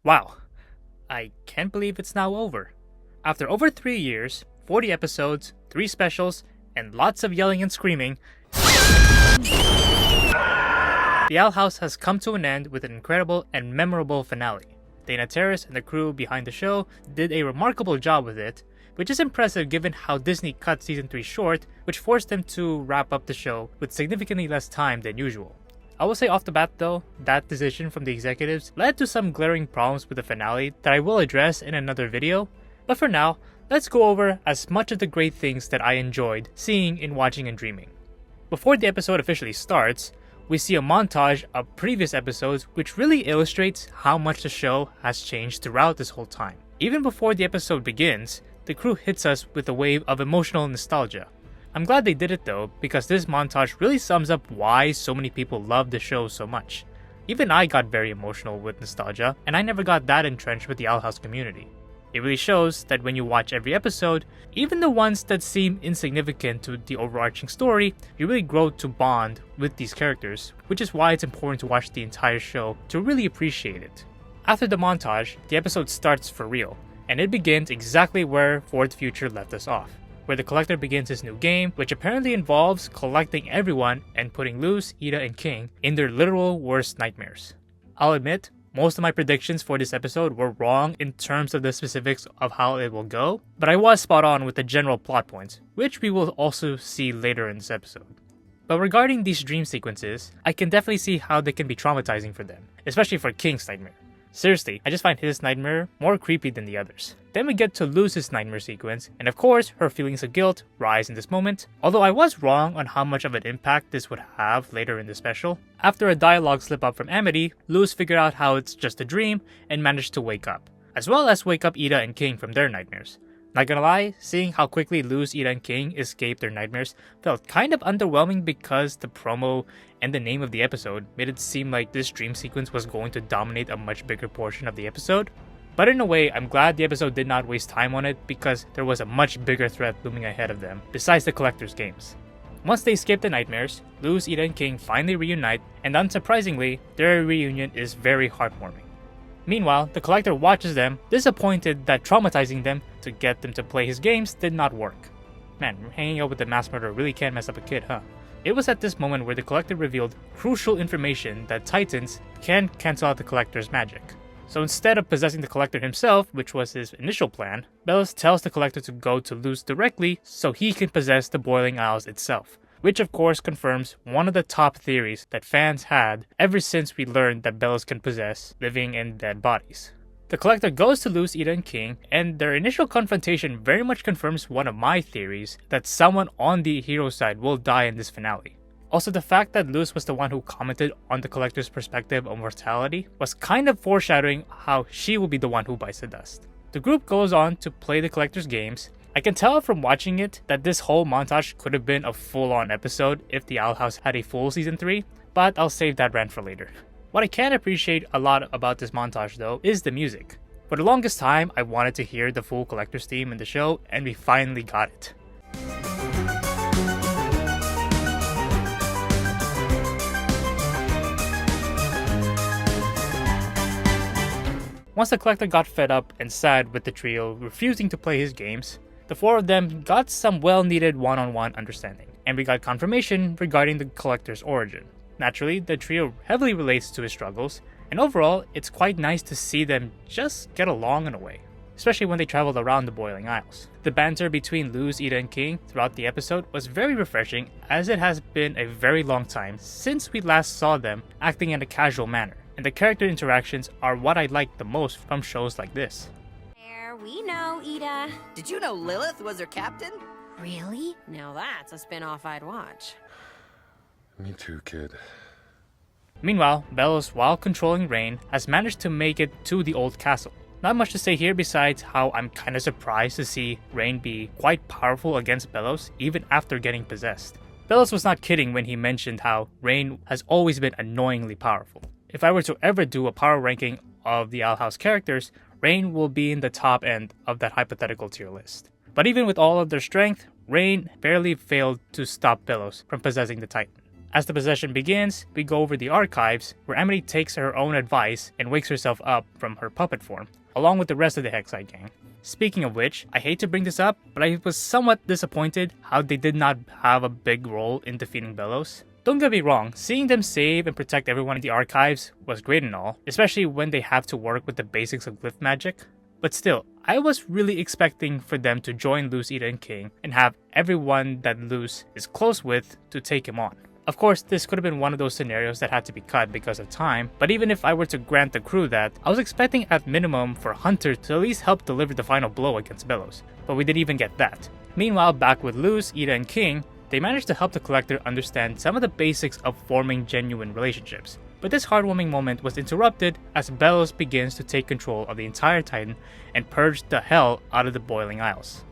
Wow, I can't believe it's now over. After over 3 years, 40 episodes, 3 specials, and lots of yelling and screaming, The Owl House has come to an end with an incredible and memorable finale. Dana Terrace and the crew behind the show did a remarkable job with it, which is impressive given how Disney cut season 3 short, which forced them to wrap up the show with significantly less time than usual. I will say off the bat though, that decision from the executives led to some glaring problems with the finale that I will address in another video, but for now, let's go over as much of the great things that I enjoyed seeing in Watching and Dreaming. Before the episode officially starts, we see a montage of previous episodes which really illustrates how much the show has changed throughout this whole time. Even before the episode begins, the crew hits us with a wave of emotional nostalgia. I'm glad they did it though, because this montage really sums up why so many people love the show so much. Even I got very emotional with nostalgia, and I never got that entrenched with the Owl House community. It really shows that when you watch every episode, even the ones that seem insignificant to the overarching story, you really grow to bond with these characters, which is why it's important to watch the entire show to really appreciate it. After the montage, the episode starts for real, and it begins exactly where Ford Future left us off, where the Collector begins his new game, which apparently involves collecting everyone and putting Luz, Ida, and King in their literal worst nightmares. I'll admit, most of my predictions for this episode were wrong in terms of the specifics of how it will go, but I was spot on with the general plot points, which we will also see later in this episode. But regarding these dream sequences, I can definitely see how they can be traumatizing for them, especially for King's nightmare. Seriously, I just find his nightmare more creepy than the others. Then we get to Luz's nightmare sequence, and of course, her feelings of guilt rise in this moment, although I was wrong on how much of an impact this would have later in the special. After a dialogue slip up from Amity, Luz figured out how it's just a dream and managed to wake up, as well as wake up Ida and King from their nightmares. Not gonna lie, seeing how quickly Luz, Ida, and King escaped their nightmares felt kind of underwhelming because the promo and the name of the episode made it seem like this dream sequence was going to dominate a much bigger portion of the episode. But in a way, I'm glad the episode did not waste time on it because there was a much bigger threat looming ahead of them, besides the Collector's games. Once they escape the nightmares, Luz, Ida, and King finally reunite, and unsurprisingly, their reunion is very heartwarming. Meanwhile, the Collector watches them, disappointed that traumatizing them to get them to play his games did not work. Man, hanging out with the mass murderer really can mess up a kid, huh? It was at this moment where the Collector revealed crucial information that Titans can cancel out the Collector's magic. So instead of possessing the Collector himself, which was his initial plan, Bellows tells the Collector to go to Luz directly so he can possess the Boiling Isles itself, which of course confirms one of the top theories that fans had ever since we learned that Bellows can possess living and dead bodies. The Collector goes to Luz, Ida, and King, and their initial confrontation very much confirms one of my theories that someone on the hero side will die in this finale. Also, the fact that Luz was the one who commented on the Collector's perspective on mortality was kind of foreshadowing how she will be the one who bites the dust. The group goes on to play the Collector's games. I can tell from watching it that this whole montage could have been a full-on episode if the Owl House had a full season 3, but I'll save that rant for later. What I can appreciate a lot about this montage though is the music. For the longest time, I wanted to hear the full Collector's theme in the show, and we finally got it. Once the Collector got fed up and sad with the trio refusing to play his games, the four of them got some well-needed one-on-one understanding, and we got confirmation regarding the Collector's origin. Naturally, the trio heavily relates to his struggles, and overall, it's quite nice to see them just get along in a way, especially when they traveled around the Boiling Isles. The banter between Luz, Ida, and King throughout the episode was very refreshing, as it has been a very long time since we last saw them acting in a casual manner, and the character interactions are what I like the most from shows like this. We know, Ida. Did you know Lilith was her captain? Really? Now that's a spin-off I'd watch. Me too, kid. Meanwhile, Bellows, while controlling Rain, has managed to make it to the old castle. Not much to say here besides how I'm kinda surprised to see Rain be quite powerful against Bellows even after getting possessed. Bellows was not kidding when he mentioned how Rain has always been annoyingly powerful. If I were to ever do a power ranking of the Owl House characters, Rain will be in the top end of that hypothetical tier list. But even with all of their strength, Rain barely failed to stop Bellows from possessing the Titan. As the possession begins, we go over the archives, where Emily takes her own advice and wakes herself up from her puppet form, along with the rest of the Hexite gang. Speaking of which, I hate to bring this up, but I was somewhat disappointed how they did not have a big role in defeating Bellows. Don't get me wrong, seeing them save and protect everyone in the archives was great and all, especially when they have to work with the basics of glyph magic. But still, I was really expecting for them to join Luz, Ida, and King and have everyone that Luz is close with to take him on. Of course, this could have been one of those scenarios that had to be cut because of time, but even if I were to grant the crew that, I was expecting at minimum for Hunter to at least help deliver the final blow against Bellows, but we didn't even get that. Meanwhile, back with Luz, Ida, and King, they managed to help the Collector understand some of the basics of forming genuine relationships. But this heartwarming moment was interrupted as Bellows begins to take control of the entire Titan and purge the hell out of the Boiling Isles.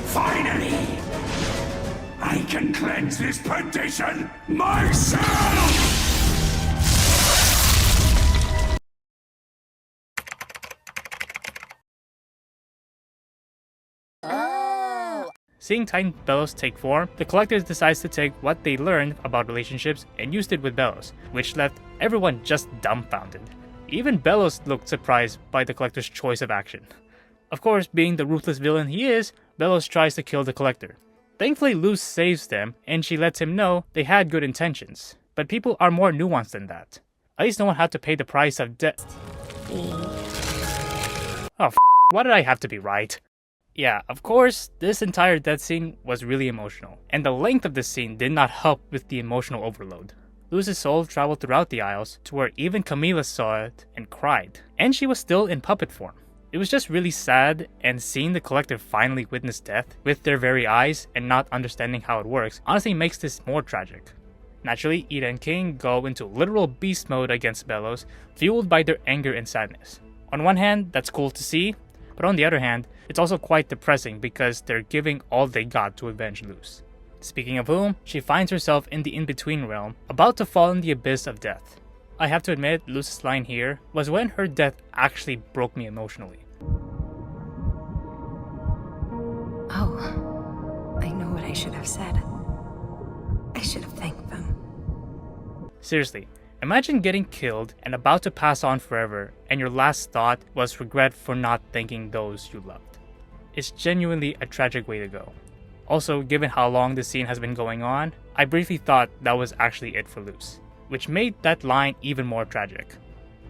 Finally! I can cleanse this perdition myself! Seeing Titan Bellows take form, the Collector decides to take what they learned about relationships and used it with Bellows, which left everyone just dumbfounded. Even Bellows looked surprised by the Collector's choice of action. Of course, being the ruthless villain he is, Bellows tries to kill the Collector. Thankfully, Luz saves them, and she lets him know they had good intentions. But people are more nuanced than that. At least no one had to pay the price of death. Oh, why did I have to be right? Yeah, of course, this entire death scene was really emotional, and the length of this scene did not help with the emotional overload. Luz's soul traveled throughout the Isles to where even Camila saw it and cried, and she was still in puppet form. It was just really sad, and seeing the Collector finally witness death with their very eyes and not understanding how it works honestly makes this more tragic. Naturally, Ida and King go into literal beast mode against Bellows, fueled by their anger and sadness. On one hand, that's cool to see, but on the other hand, it's also quite depressing because they're giving all they got to avenge Luz. Speaking of whom, she finds herself in the in-between realm, about to fall in the abyss of death. I have to admit, Luz's line here was when her death actually broke me emotionally. Oh, I know what I should have said. I should have thanked them. Seriously, imagine getting killed and about to pass on forever, and your last thought was regret for not thanking those you loved. It's genuinely a tragic way to go. Also, given how long this scene has been going on, I briefly thought that was actually it for Luz, which made that line even more tragic.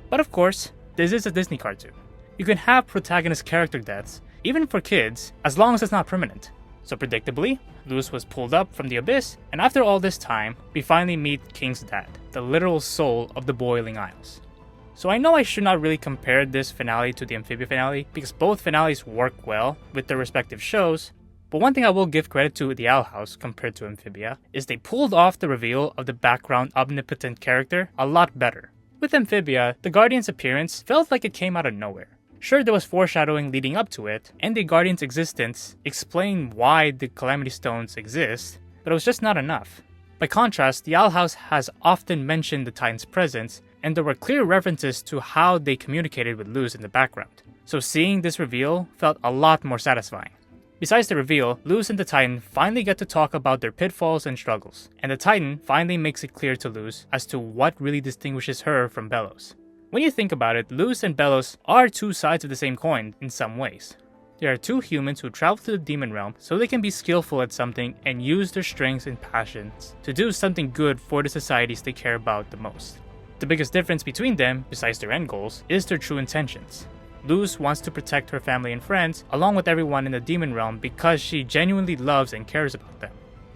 But of course, this is a Disney cartoon. You can have protagonist character deaths, even for kids, as long as it's not permanent. So predictably, Luz was pulled up from the abyss, and after all this time, we finally meet King's dad, the literal soul of the Boiling Isles. So I know I should not really compare this finale to the Amphibia finale, because both finales work well with their respective shows, but one thing I will give credit to the Owl House compared to Amphibia is they pulled off the reveal of the background omnipotent character a lot better. With Amphibia, the Guardian's appearance felt like it came out of nowhere. Sure, there was foreshadowing leading up to it, and the Guardian's existence explained why the Calamity Stones exist, but it was just not enough. By contrast, the Owl House has often mentioned the Titan's presence, and there were clear references to how they communicated with Luz in the background. So seeing this reveal felt a lot more satisfying. Besides the reveal, Luz and the Titan finally get to talk about their pitfalls and struggles, and the Titan finally makes it clear to Luz as to what really distinguishes her from Bellows. When you think about it, Luz and Bellows are two sides of the same coin in some ways. There are two humans who travel to the demon realm so they can be skillful at something and use their strengths and passions to do something good for the societies they care about the most. The biggest difference between them, besides their end goals, is their true intentions. Luz wants to protect her family and friends, along with everyone in the demon realm because she genuinely loves and cares about them.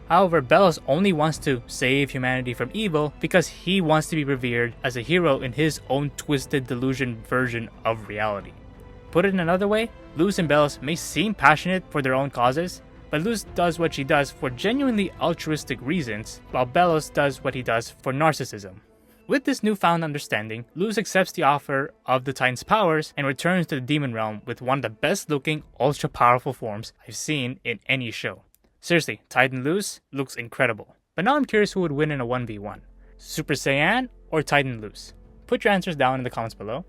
However, Bellows only wants to save humanity from evil because he wants to be revered as a hero in his own twisted delusion version of reality. Put it in another way, Luz and Bellows may seem passionate for their own causes, but Luz does what she does for genuinely altruistic reasons, while Bellows does what he does for narcissism. With this newfound understanding, Luz accepts the offer of the Titan's powers and returns to the demon realm with one of the best looking, ultra powerful forms I've seen in any show. Seriously, Titan Luz looks incredible. But now I'm curious who would win in a 1v1. Super Saiyan or Titan Luz? Put your answers down in the comments below.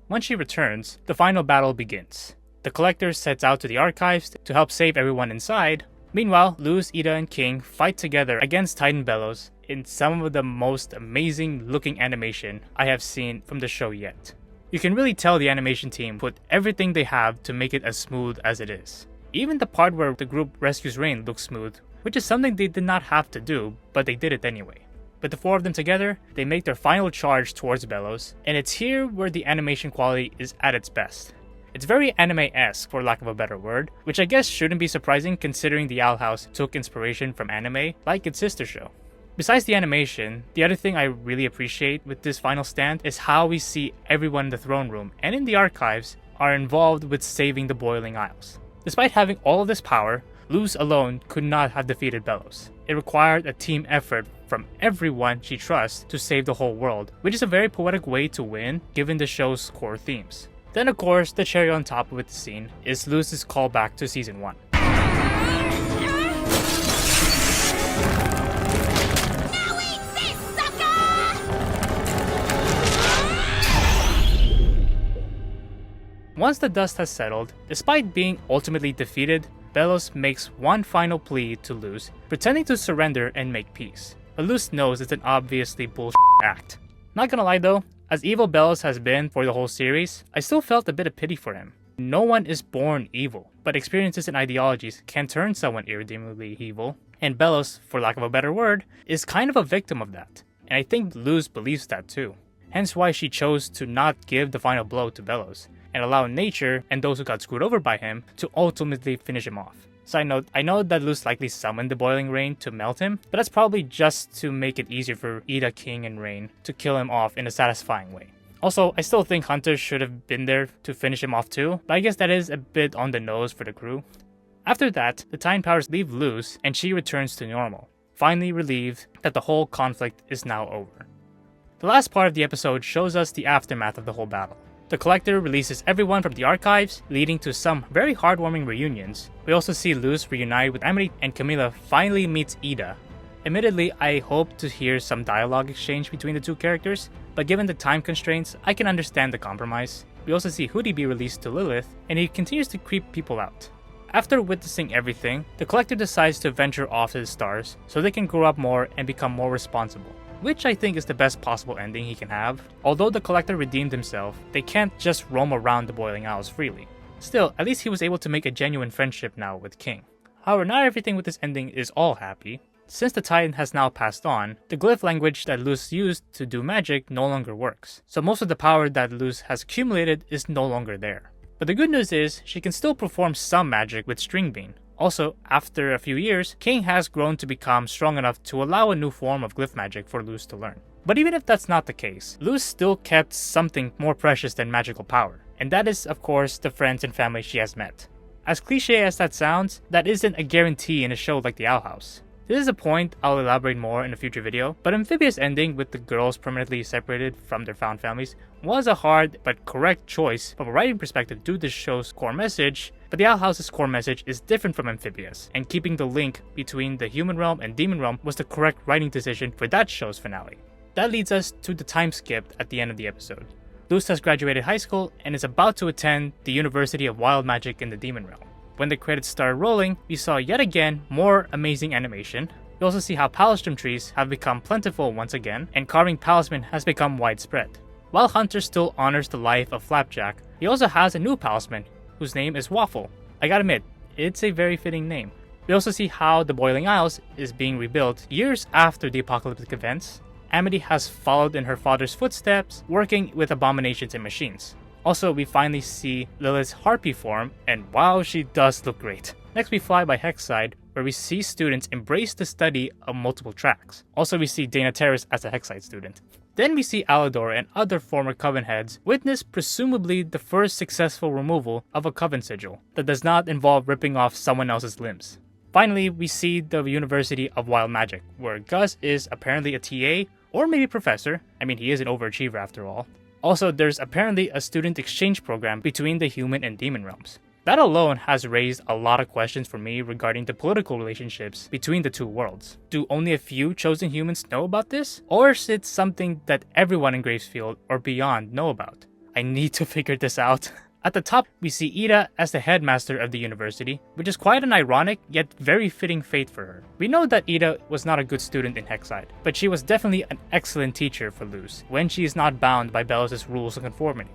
Once she returns, the final battle begins. The Collector sets out to the archives to help save everyone inside. Meanwhile, Luz, Ida, and King fight together against Titan Bellows in some of the most amazing looking animation I have seen from the show yet. You can really tell the animation team put everything they have to make it as smooth as it is. Even the part where the group rescues Rain looks smooth, which is something they did not have to do, but they did it anyway. With the four of them together, they make their final charge towards Bellows, and it's here where the animation quality is at its best. It's very anime-esque, for lack of a better word, which I guess shouldn't be surprising considering the Owl House took inspiration from anime, like its sister show. Besides the animation, the other thing I really appreciate with this final stand is how we see everyone in the throne room and in the archives are involved with saving the Boiling Isles. Despite having all of this power, Luz alone could not have defeated Bellows. It required a team effort from everyone she trusts to save the whole world, which is a very poetic way to win given the show's core themes. Then of course, the cherry on top of the scene is Luz's callback to season 1. Once the dust has settled, despite being ultimately defeated, Bellows makes one final plea to Luz, pretending to surrender and make peace. But Luz knows it's an obviously bullshit act. Not gonna lie though, as evil Bellows has been for the whole series, I still felt a bit of pity for him. No one is born evil, but experiences and ideologies can turn someone irredeemably evil, and Bellows, for lack of a better word, is kind of a victim of that. And I think Luz believes that too. Hence why she chose to not give the final blow to Bellows, and allow nature and those who got screwed over by him to ultimately finish him off. Side note, I know that Luz likely summoned the boiling rain to melt him, but that's probably just to make it easier for Ida, King, and Rain to kill him off in a satisfying way. Also, I still think Hunter should have been there to finish him off too, but I guess that is a bit on the nose for the crew. After that, the Titan powers leave Luz and she returns to normal, finally relieved that the whole conflict is now over. The last part of the episode shows us the aftermath of the whole battle. The Collector releases everyone from the archives, leading to some very heartwarming reunions. We also see Luz reunite with Amity, and Camila finally meets Ida. Admittedly, I hope to hear some dialogue exchange between the two characters, but given the time constraints, I can understand the compromise. We also see Hootie be released to Lilith, and he continues to creep people out. After witnessing everything, the Collector decides to venture off to the stars so they can grow up more and become more responsible, which I think is the best possible ending he can have. Although the Collector redeemed himself, they can't just roam around the Boiling Isles freely. Still, at least he was able to make a genuine friendship now with King. However, not everything with this ending is all happy. Since the Titan has now passed on, the glyph language that Luz used to do magic no longer works, so most of the power that Luz has accumulated is no longer there. But the good news is, she can still perform some magic with String Bean. Also, after a few years, King has grown to become strong enough to allow a new form of glyph magic for Luz to learn. But even if that's not the case, Luz still kept something more precious than magical power, and that is, of course, the friends and family she has met. As cliche as that sounds, that isn't a guarantee in a show like the Owl House. This is a point I'll elaborate more in a future video, but Amphibia's ending with the girls permanently separated from their found families was a hard but correct choice from a writing perspective due to the show's core message, but the Owl House's core message is different from Amphibia's, and keeping the link between the human realm and demon realm was the correct writing decision for that show's finale. That leads us to the time skip at the end of the episode. Luz has graduated high school and is about to attend the University of Wild Magic in the Demon Realm. When the credits started rolling, we saw yet again more amazing animation. We also see how palistrom trees have become plentiful once again, and carving palisman has become widespread. While Hunter still honors the life of Flapjack, he also has a new palisman, whose name is Waffle. I gotta admit, it's a very fitting name. We also see how the Boiling Isles is being rebuilt years after the apocalyptic events. Amity has followed in her father's footsteps, working with abominations and machines. Also, we finally see Lilith's harpy form, and wow, she does look great. Next, we fly by Hexside, where we see students embrace the study of multiple tracks. Also, we see Dana Terrace as a Hexside student. Then we see Alador and other former Coven heads witness presumably the first successful removal of a Coven sigil that does not involve ripping off someone else's limbs. Finally, we see the University of Wild Magic, where Gus is apparently a TA, or maybe professor. I mean, he is an overachiever after all. Also, there's apparently a student exchange program between the human and demon realms. That alone has raised a lot of questions for me regarding the political relationships between the two worlds. Do only a few chosen humans know about this? Or is it something that everyone in Gracefield or beyond know about? I need to figure this out. At the top, we see Ida as the headmaster of the university, which is quite an ironic yet very fitting fate for her. We know that Ida was not a good student in Hexside, but she was definitely an excellent teacher for Luz when she is not bound by Belos' rules of conformity.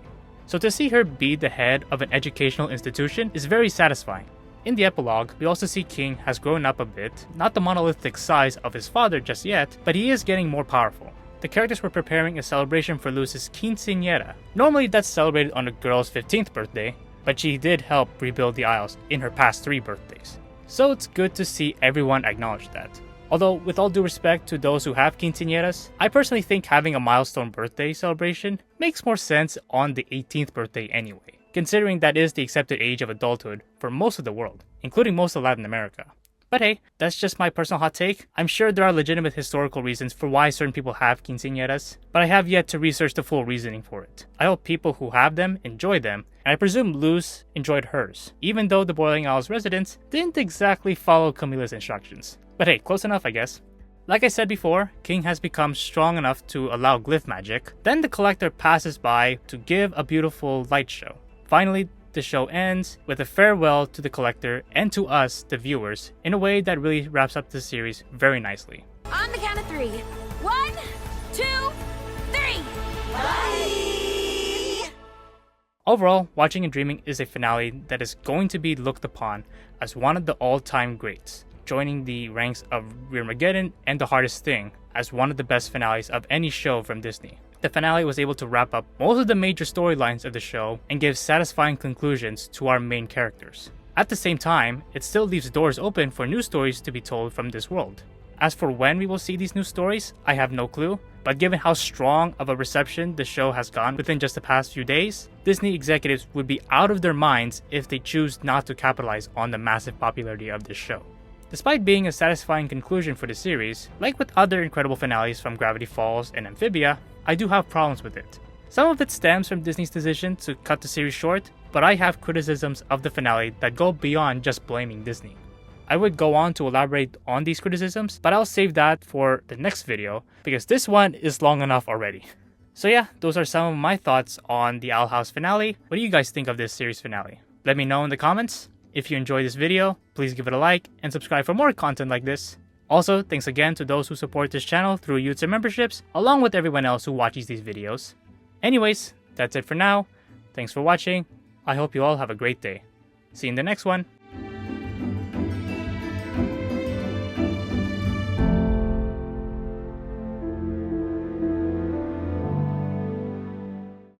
So to see her be the head of an educational institution is very satisfying. In the epilogue, we also see King has grown up a bit, not the monolithic size of his father just yet, but he is getting more powerful. The characters were preparing a celebration for Luz's quinceañera. Normally that's celebrated on a girl's 15th birthday, but she did help rebuild the Isles in her past 3 birthdays. So it's good to see everyone acknowledge that. Although, with all due respect to those who have quinceañeras, I personally think having a milestone birthday celebration makes more sense on the 18th birthday anyway, considering that is the accepted age of adulthood for most of the world, including most of Latin America. But hey, that's just my personal hot take. I'm sure there are legitimate historical reasons for why certain people have quinceañeras, but I have yet to research the full reasoning for it. I hope people who have them enjoy them, and I presume Luz enjoyed hers, even though the Boiling Isles residents didn't exactly follow Camilla's instructions. But hey, close enough I guess. Like I said before, King has become strong enough to allow glyph magic. Then the Collector passes by to give a beautiful light show. Finally, the show ends with a farewell to the Collector and to us, the viewers, in a way that really wraps up the series very nicely. On the count of 3. 1, 2, 3. Bye! Overall, Watching and Dreaming is a finale that is going to be looked upon as one of the all-time greats, joining the ranks of Rearmageddon and The Hardest Thing as one of the best finales of any show from Disney. The finale was able to wrap up most of the major storylines of the show and give satisfying conclusions to our main characters. At the same time, it still leaves doors open for new stories to be told from this world. As for when we will see these new stories, I have no clue, but given how strong of a reception the show has gotten within just the past few days, Disney executives would be out of their minds if they choose not to capitalize on the massive popularity of this show. Despite being a satisfying conclusion for the series, like with other incredible finales from Gravity Falls and Amphibia, I do have problems with it. Some of it stems from Disney's decision to cut the series short, but I have criticisms of the finale that go beyond just blaming Disney. I would go on to elaborate on these criticisms, but I'll save that for the next video because this one is long enough already. So yeah, those are some of my thoughts on the Owl House finale. What do you guys think of this series finale? Let me know in the comments. If you enjoyed this video, please give it a like and subscribe for more content like this. Also, thanks again to those who support this channel through YouTube memberships, along with everyone else who watches these videos. Anyways, that's it for now. Thanks for watching. I hope you all have a great day. See you in the next one.